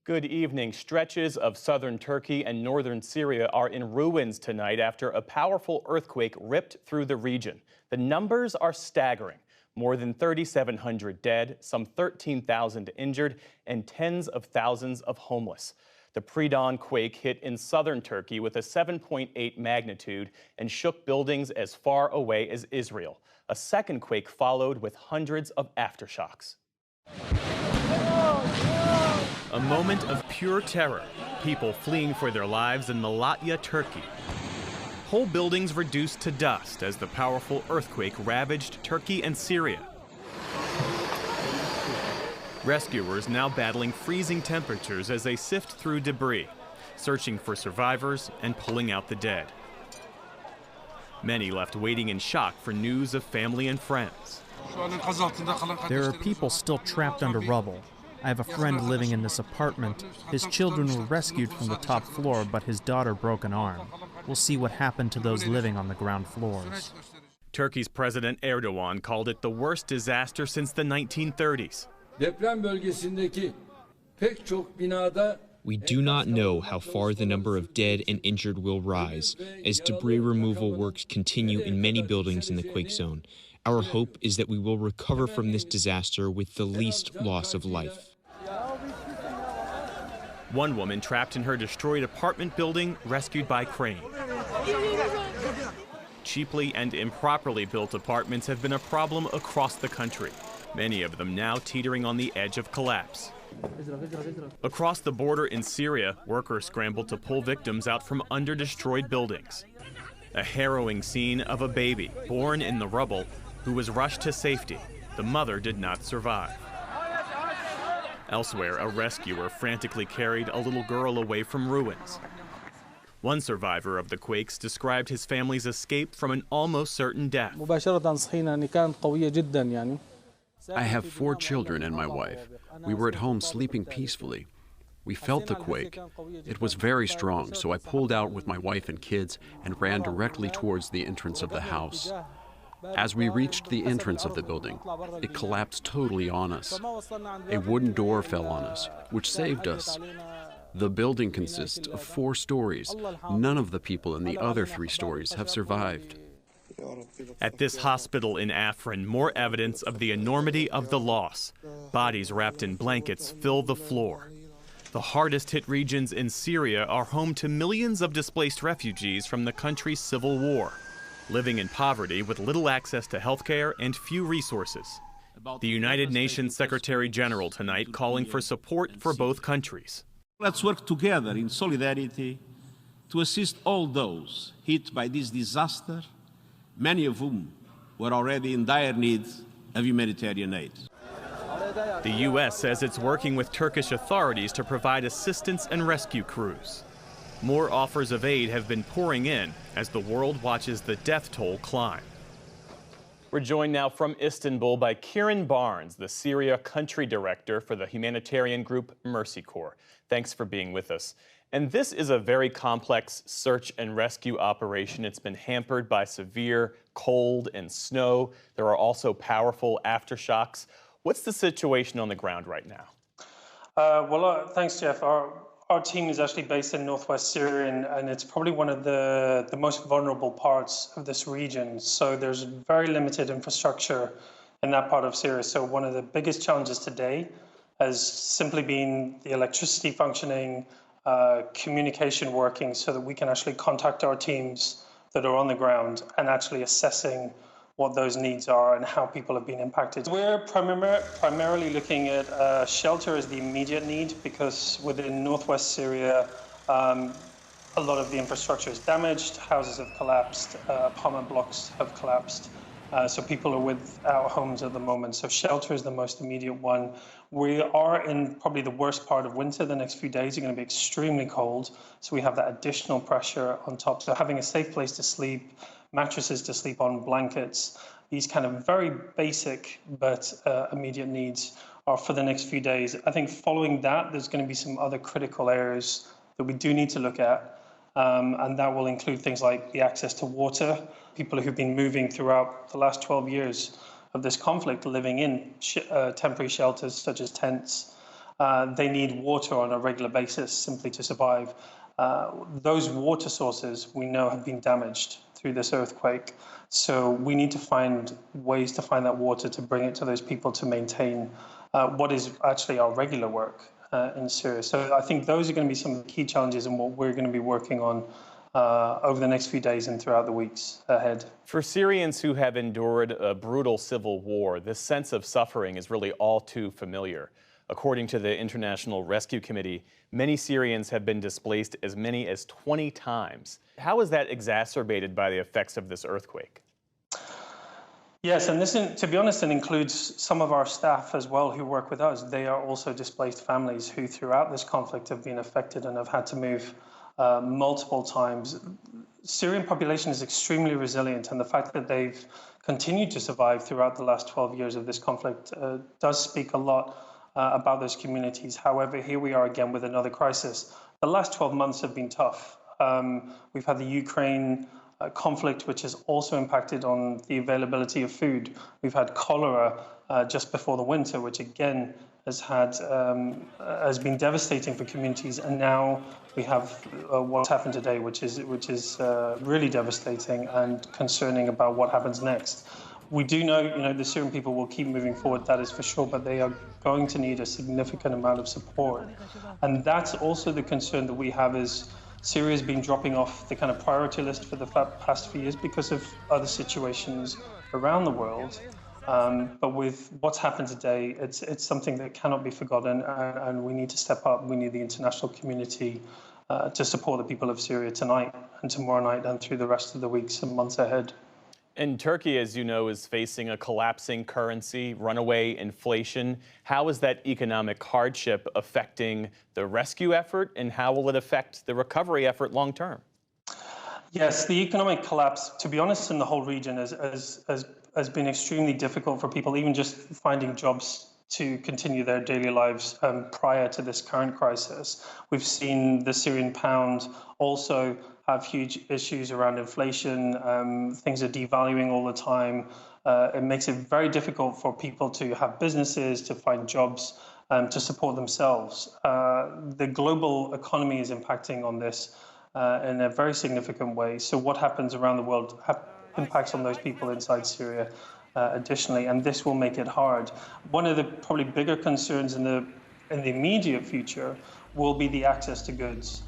Good evening. Stretches of southern Turkey and northern Syria are in ruins tonight after a powerful earthquake ripped through the region. The numbers are staggering. More than 3,700 dead, some 13,000 injured, and tens of thousands of homeless. The pre-dawn quake hit in southern Turkey with a 7.8 magnitude and shook buildings as far away as Israel. A second quake followed with hundreds of aftershocks. A moment of pure terror, people fleeing for their lives in Malatya, Turkey. Whole buildings reduced to dust as the powerful earthquake ravaged Turkey and Syria. Rescuers now battling freezing temperatures as they sift through debris, searching for survivors and pulling out the dead. Many left waiting in shock for news of family and friends. There are people still trapped under rubble. I have a friend living in this apartment. His children were rescued from the top floor, but his daughter broke an arm. We'll see what happened to those living on the ground floors. Turkey's President Erdogan called it the worst disaster since the 1930s. We do not know how far the number of dead and injured will rise as debris removal works continue in many buildings in the quake zone. Our hope is that we will recover from this disaster with the least loss of life. One woman trapped in her destroyed apartment building rescued by crane. Cheaply and improperly built apartments have been a problem across the country, many of them now teetering on the edge of collapse. Across the border in Syria, workers scrambled to pull victims out from under destroyed buildings. A harrowing scene of a baby born in the rubble who was rushed to safety. The mother did not survive. Elsewhere, a rescuer frantically carried a little girl away from ruins. One survivor of the quakes described his family's escape from an almost certain death. I have 4 children and my wife. We were at home sleeping peacefully. We felt the quake. It was very strong, so I pulled out with my wife and kids and ran directly towards the entrance of the house. As we reached the entrance of the building, it collapsed totally on us. A wooden door fell on us, which saved us. The building consists of 4 stories. None of the people in the other 3 stories have survived. At this hospital in Afrin, more evidence of the enormity of the loss. Bodies wrapped in blankets fill the floor. The hardest hit regions in Syria are home to millions of displaced refugees from the country's civil war, living in poverty with little access to health care and few resources. The United Nations Secretary General tonight calling for support for both countries. Let's work together in solidarity to assist all those hit by this disaster, many of whom were already in dire need of humanitarian aid. The U.S. says it's working with Turkish authorities to provide assistance and rescue crews. More offers of aid have been pouring in as the world watches the death toll climb. We're joined now from Istanbul by Kieran Barnes, the Syria Country Director for the humanitarian group Mercy Corps. Thanks for being with us. And this is a very complex search and rescue operation. It's been hampered by severe cold and snow. There are also powerful aftershocks. What's the situation on the ground right now? Thanks, Jeff. Our team is actually based in northwest Syria, and it's probably one of the most vulnerable parts of this region. So there's very limited infrastructure in that part of Syria. So one of the biggest challenges today has simply been the electricity functioning, communication working, so that we can actually contact our teams that are on the ground and actually assessing what those needs are and how people have been impacted. We're primarily looking at shelter as the immediate need, because within northwest Syria, a lot of the infrastructure is damaged, houses have collapsed, apartment blocks have collapsed, so people are without homes at the moment. So shelter is the most immediate one. We are in probably the worst part of winter. The next few days are going to be extremely cold, so we have that additional pressure on top. So having a safe place to sleep, mattresses to sleep on, blankets, these kind of very basic but immediate needs are for the next few days. I think following that, there's going to be some other critical areas that we do need to look at, and that will include things like the access to water. People who've been moving throughout the last 12 years of this conflict, living in temporary shelters such as tents, they need water on a regular basis simply to survive. Those water sources we know have been damaged through this earthquake. So we need to find ways to find that water to bring it to those people to maintain what is actually our regular work in Syria. So I think those are going to be some of the key challenges and what we're going to be working on over the next few days and throughout the weeks ahead. For Syrians who have endured a brutal civil war, this sense of suffering is really all too familiar. According to the International Rescue Committee, many Syrians have been displaced as many as 20 times. How is that exacerbated by the effects of this earthquake? Yes, and this, to be honest, it includes some of our staff as well who work with us. They are also displaced families who throughout this conflict have been affected and have had to move multiple times. Syrian population is extremely resilient, and the fact that they've continued to survive throughout the last 12 years of this conflict does speak a lot about those communities. However, here we are again with another crisis. The last 12 months have been tough. We've had the Ukraine conflict, which has also impacted on the availability of food. We've had cholera just before the winter, which again has been devastating for communities. And now we have what's happened today, which is really devastating and concerning about what happens next. We do know, the Syrian people will keep moving forward, that is for sure, but they are going to need a significant amount of support. And that's also the concern that we have is Syria's been dropping off the kind of priority list for the past few years because of other situations around the world. But with what's happened today, it's something that cannot be forgotten, and we need to step up. We need the international community to support the people of Syria tonight and tomorrow night and through the rest of the weeks and months ahead. And Turkey, as you know, is facing a collapsing currency, runaway inflation. How is that economic hardship affecting the rescue effort, and how will it affect the recovery effort long term? Yes, the economic collapse, to be honest, in the whole region has been extremely difficult for people, even just finding jobs to continue their daily lives prior to this current crisis. We've seen the Syrian pound also have huge issues around inflation. Things are devaluing all the time. It makes it very difficult for people to have businesses, to find jobs, to support themselves. The global economy is impacting on this in a very significant way. So what happens around the world impacts on those people inside Syria additionally, and this will make it hard. One of the probably bigger concerns in the immediate future will be the access to goods.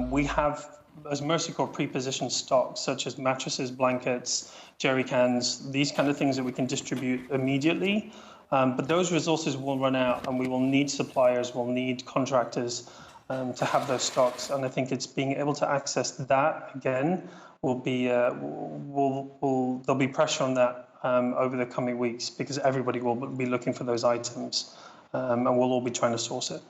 We have, as Mercy Corps, pre-positioned stocks such as mattresses, blankets, jerry cans, these kind of things that we can distribute immediately. But those resources will run out, and we will need suppliers, we'll need contractors to have those stocks. And I think it's being able to access that again will be there'll be pressure on that over the coming weeks, because everybody will be looking for those items, and we'll all be trying to source it.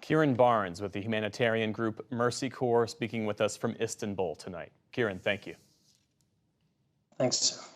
Kieran Barnes with the humanitarian group Mercy Corps speaking with us from Istanbul tonight. Kieran, thank you. Thanks.